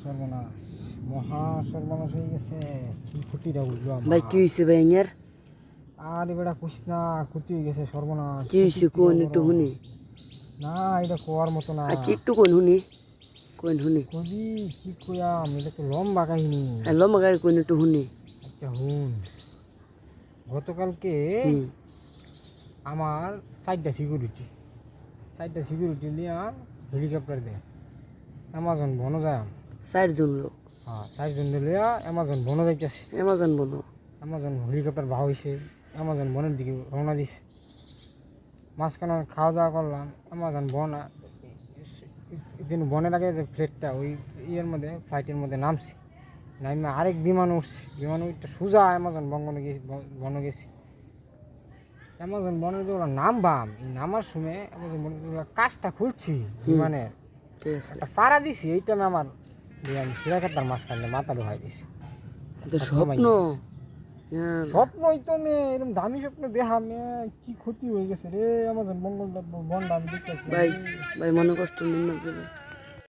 সর্বনাশ, মহা সর্বনাশ হয়ে গেছে। কি ক্ষতিটা উঠলো আমার। ভাই কি হইছে ভাই এর? আরে বেটা কুছ না, ক্ষতি হয়ে গেছে সর্বনাশ। কি হইছে কোন একটু শুনি। না এটা কোয়ার মতো না। আর কি একটু কোন শুনি। কোন শুনি। কবি কি কয়াম, এটা তো লম্বা কাহিনী। হ্যালো মাগার কোন একটু শুনি। আচ্ছা হুন, গতকালকে হুম। আমার চারটা সিকিউরিটি নিয়ে হেলিকপ্টার দেয় অ্যামাজন বনো যায়। 4 জন লোক। হ্যাঁ 4 জন লিয়া অ্যামাজন বনো যাইতেছে। অ্যামাজন বনো। অ্যামাজন হেলিকপ্টার ভাও হয়েছে, অ্যামাজন বনের দিকে রওনা দিছে। মাঝখানে খাওয়া দাওয়া করলাম। অ্যামাজন বন যেন বনের আগে যে ফ্লাইটটা ওই মধ্যে ফ্লাইটের মধ্যে নামছি, নামে আরেক বিমান উঠছি। বিমান উঠতে সোজা অ্যামাজন বন গেছি। অ্যামাজন বনের যে ওরা নামবাম, এই নামার সময় অ্যামাজন বনের কাজটা খুলছি বিমানের, ঠিক আছে। একটা পাড়া দিছি। এইটা না আমার বিমান সিরাকাতার মাঝখানে মাথা ঢোকাই দিছি। এটা স্বপ্ন। হ্যাঁ। স্বপ্নই তো মেয়ে, এরকম দামি স্বপ্ন দেখা মেয়ে, কি ক্ষতি হয়ে গেছে রে। অ্যামাজন বনটা আমি দেখতেছি। ভাই ভাই মনে কষ্ট নিন না।